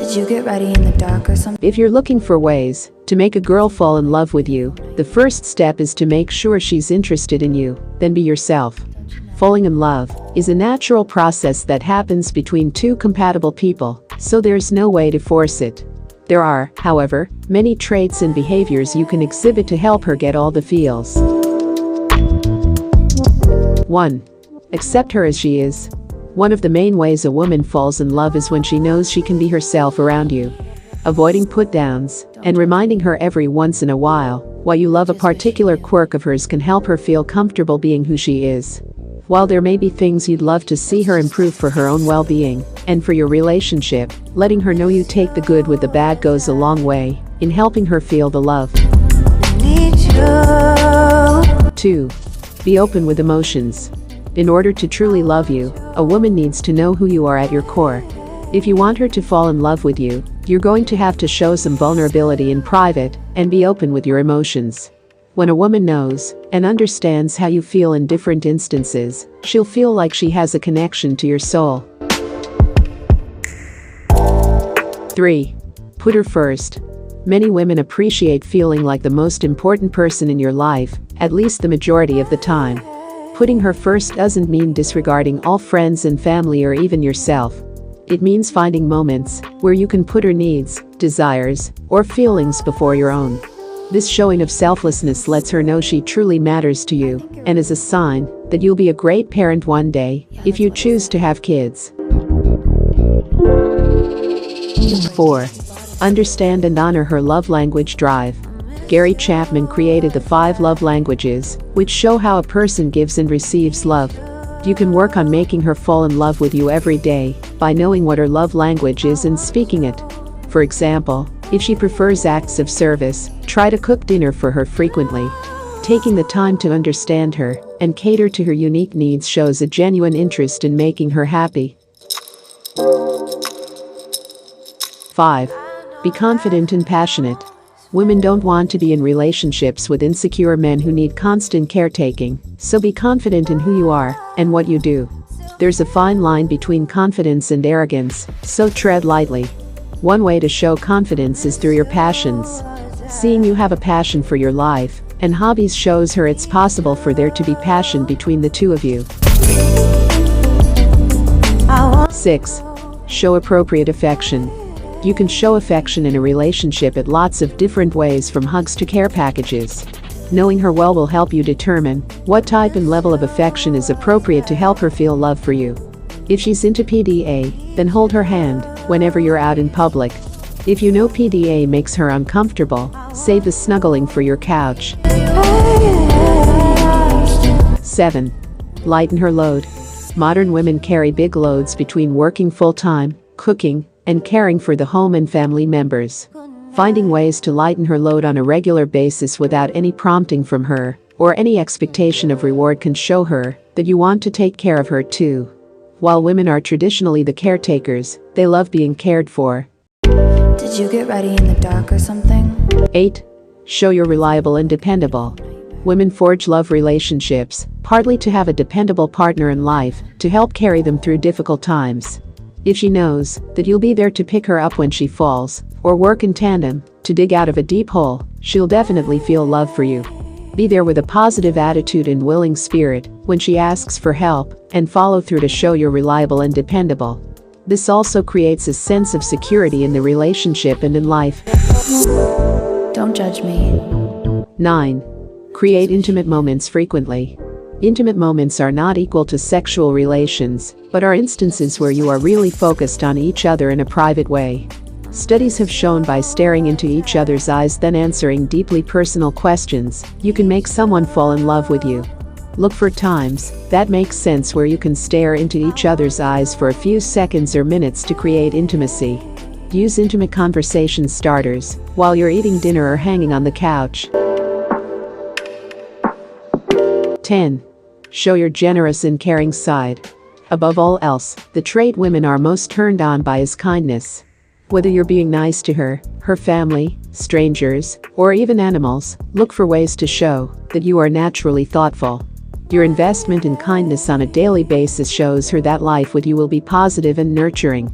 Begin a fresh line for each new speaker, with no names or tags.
Did you get ready in the dark or something?
If you're looking for ways to make a girl fall in love with you, the first step is to make sure she's interested in you, then be yourself. Falling in love is a natural process that happens between two compatible people, so there's no way to force it. There are, however, many traits and behaviors you can exhibit to help her get all the feels. 1. Accept her as she is. One of the main ways a woman falls in love is when she knows she can be herself around you. Avoiding put-downs and reminding her every once in a while why you love a particular quirk of hers can help her feel comfortable being who she is. While there may be things you'd love to see her improve for her own well-being and for your relationship, letting her know you take the good with the bad goes a long way in helping her feel the love. 2. Be open with emotions. In order to truly love you, a woman needs to know who you are at your core. If you want her to fall in love with you, you're going to have to show some vulnerability in private and be open with your emotions. When a woman knows and understands how you feel in different instances, she'll feel like she has a connection to your soul. 3. Put her first. Many women appreciate feeling like the most important person in your life, at least the majority of the time. Putting her first doesn't mean disregarding all friends and family or even yourself. It means finding moments where you can put her needs, desires, or feelings before your own. This showing of selflessness lets her know she truly matters to you and is a sign that you'll be a great parent one day if you choose to have kids. 4. Understand and honor her love language drive. Gary Chapman created the 5 love languages, which show how a person gives and receives love. You can work on making her fall in love with you every day by knowing what her love language is and speaking it. For example, if she prefers acts of service, try to cook dinner for her frequently. Taking the time to understand her and cater to her unique needs shows a genuine interest in making her happy. 5. Be confident and passionate. Women don't want to be in relationships with insecure men who need constant caretaking, so be confident in who you are and what you do. There's a fine line between confidence and arrogance, so tread lightly. One way to show confidence is through your passions. Seeing you have a passion for your life and hobbies shows her it's possible for there to be passion between the two of you. 6. Show appropriate affection. You can show affection in a relationship at lots of different ways, from hugs to care packages. Knowing her well will help you determine what type and level of affection is appropriate to help her feel love for you. If she's into PDA, then hold her hand whenever you're out in public. If you know PDA makes her uncomfortable, save the snuggling for your couch. 7. Lighten her load. Modern women carry big loads between working full-time, cooking, and caring for the home and family members. Finding ways to lighten her load on a regular basis without any prompting from her or any expectation of reward can show her that you want to take care of her too. While women are traditionally the caretakers, they love being cared for.
Did you get ready in the dark or something?
8. Show you're reliable and dependable. Women forge love relationships, partly to have a dependable partner in life to help carry them through difficult times. If she knows that you'll be there to pick her up when she falls, or work in tandem to dig out of a deep hole, she'll definitely feel love for you. Be there with a positive attitude and willing spirit when she asks for help, and follow through to show you're reliable and dependable. This also creates a sense of security in the relationship and in life.
Don't judge me.
9. Create intimate moments frequently. Intimate moments are not equal to sexual relations, but are instances where you are really focused on each other in a private way. Studies have shown by staring into each other's eyes then answering deeply personal questions, you can make someone fall in love with you. Look for times that make sense where you can stare into each other's eyes for a few seconds or minutes to create intimacy. Use intimate conversation starters while you're eating dinner or hanging on the couch. 10. Show your generous and caring side. Above all else, the trait women are most turned on by is kindness. Whether you're being nice to her, her family, strangers, or even animals, look for ways to show that you are naturally thoughtful. Your investment in kindness on a daily basis shows her that life with you will be positive and nurturing.